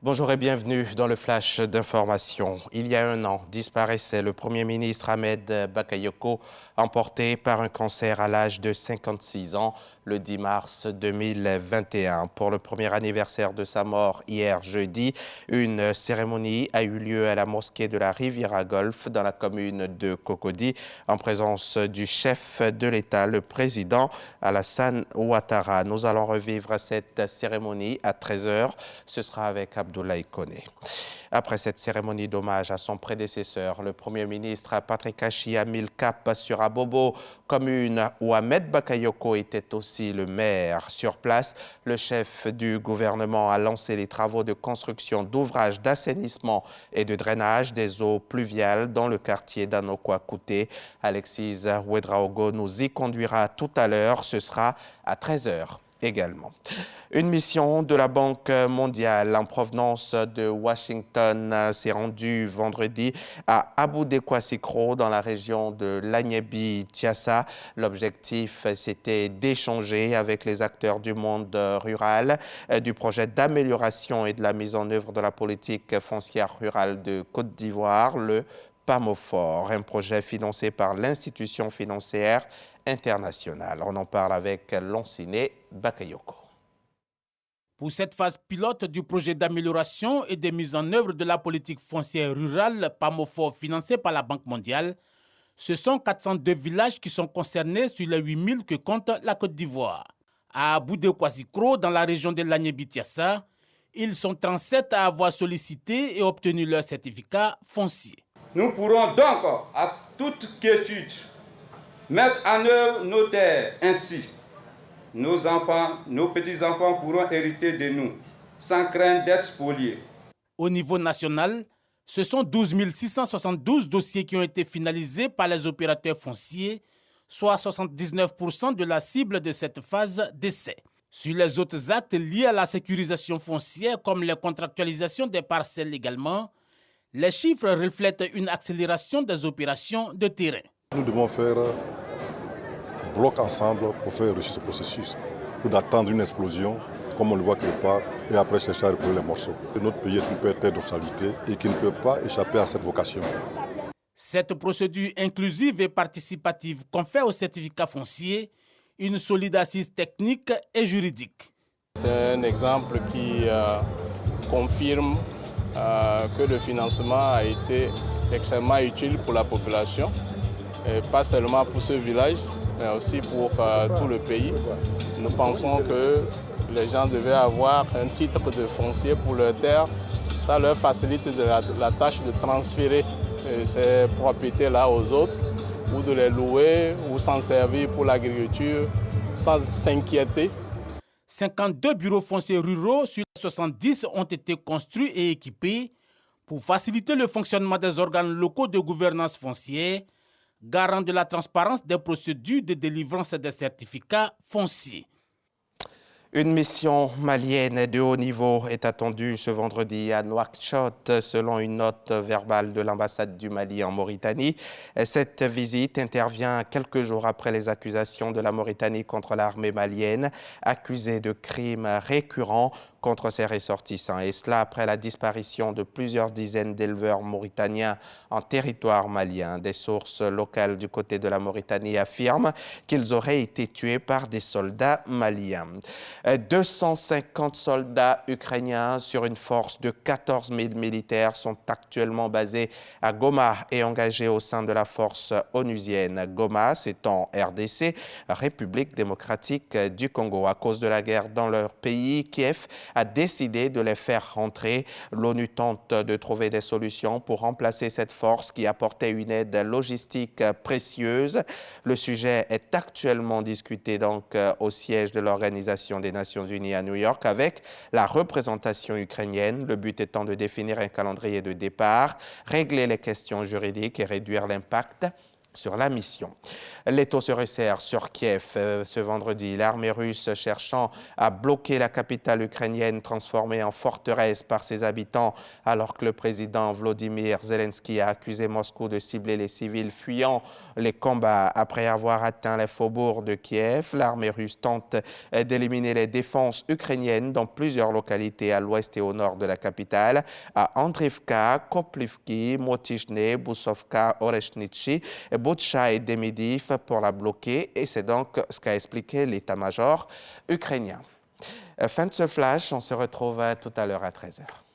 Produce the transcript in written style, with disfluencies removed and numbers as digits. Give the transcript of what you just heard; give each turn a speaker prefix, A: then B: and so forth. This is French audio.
A: Bonjour et bienvenue dans le flash d'information. Il y a un an, disparaissait le Premier ministre Ahmed Bakayoko, emporté par un cancer à l'âge de 56 ans le 10 mars 2021. Pour le premier anniversaire de sa mort hier jeudi, une cérémonie a eu lieu à la mosquée de la Riviera Golf dans la commune de Cocody en présence du chef de l'État, le président Alassane Ouattara. Nous allons revivre cette cérémonie à 13 h. Ce sera avec Abdoulaye Koné. Après cette cérémonie d'hommage à son prédécesseur, le Premier ministre Patrick Achi a mis le cap sur Abobo, commune où Ahmed Bakayoko était aussi le maire. Sur place, le chef du gouvernement a lancé les travaux de construction d'ouvrages d'assainissement et de drainage des eaux pluviales dans le quartier d'Anokwa-Kouté. Alexis Ouedraogo nous y conduira tout à l'heure. Ce sera à 13 h. Également. Une mission de la Banque mondiale en provenance de Washington s'est rendue vendredi à Aboudé-Kouassikro dans la région de l'Agnébi-Tiassa. L'objectif, c'était d'échanger avec les acteurs du monde rural du projet d'amélioration et de la mise en œuvre de la politique foncière rurale de Côte d'Ivoire, le PAMOFOR, un projet financé par l'institution financière internationale. On en parle avec Lonsiné Bakayoko.
B: Pour cette phase pilote du projet d'amélioration et de mise en œuvre de la politique foncière rurale PAMOFOR financé par la Banque mondiale, ce sont 402 villages qui sont concernés sur les 8000 que compte la Côte d'Ivoire. À Aboudé-Kouassikro, dans la région de l'Agnébi-Tiassa, ils sont 37 à avoir sollicité et obtenu leur certificat foncier.
C: Nous pourrons donc, à toute quiétude, mettre en œuvre nos terres. Ainsi, nos enfants, nos petits-enfants pourront hériter de nous, sans crainte d'être spoliés.
B: Au niveau national, ce sont 12 672 dossiers qui ont été finalisés par les opérateurs fonciers, soit 79% de la cible de cette phase d'essai. Sur les autres actes liés à la sécurisation foncière, comme les contractualisations des parcelles également, les chiffres reflètent une accélération des opérations de terrain.
D: Nous devons faire bloc ensemble pour faire réussir ce processus, pour d'attendre une explosion, comme on le voit quelque part, et après chercher à recoller les morceaux. Notre pays est une terre d'obsalité et qui ne peut pas échapper à cette vocation.
B: Cette procédure inclusive et participative confère au certificat foncier une solide assise technique et juridique.
E: C'est un exemple qui confirme que le financement a été extrêmement utile pour la population, et pas seulement pour ce village, mais aussi pour tout le pays. Nous pensons que les gens devaient avoir un titre de foncier pour leur terre. Ça leur facilite la tâche de transférer ces propriétés-là aux autres, ou de les louer, ou s'en servir pour l'agriculture, sans s'inquiéter.
B: 52 bureaux fonciers ruraux sur les 70 ont été construits et équipés pour faciliter le fonctionnement des organes locaux de gouvernance foncière, garant de la transparence des procédures de délivrance des certificats fonciers.
A: Une mission malienne de haut niveau est attendue ce vendredi à Nouakchott, selon une note verbale de l'ambassade du Mali en Mauritanie. Cette visite intervient quelques jours après les accusations de la Mauritanie contre l'armée malienne, accusée de crimes récurrents contre ses ressortissants. Et cela après la disparition de plusieurs dizaines d'éleveurs mauritaniens en territoire malien. Des sources locales du côté de la Mauritanie affirment qu'ils auraient été tués par des soldats maliens. 250 soldats ukrainiens sur une force de 14 000 militaires sont actuellement basés à Goma et engagés au sein de la force onusienne. Goma, c'est en RDC, République démocratique du Congo. À cause de la guerre dans leur pays, Kiev a décidé de les faire rentrer. L'ONU tente de trouver des solutions pour remplacer cette force qui apportait une aide logistique précieuse. Le sujet est actuellement discuté donc au siège de l'Organisation des Nations Unies à New York avec la représentation ukrainienne. Le but étant de définir un calendrier de départ, régler les questions juridiques et réduire l'impact sur la mission. L'étau se resserre sur Kiev ce vendredi. L'armée russe cherchant à bloquer la capitale ukrainienne transformée en forteresse par ses habitants, alors que le président Volodymyr Zelensky a accusé Moscou de cibler les civils fuyant les combats après avoir atteint les faubourgs de Kiev. L'armée russe tente d'éliminer les défenses ukrainiennes dans plusieurs localités à l'ouest et au nord de la capitale, à Andrivka, Koplivki, Motichne, Bousovka, Oreshnitchi, Butcha et Demidov pour la bloquer, et c'est donc ce qu'a expliqué l'état-major ukrainien. Fin de ce flash, on se retrouve tout à l'heure à 13h.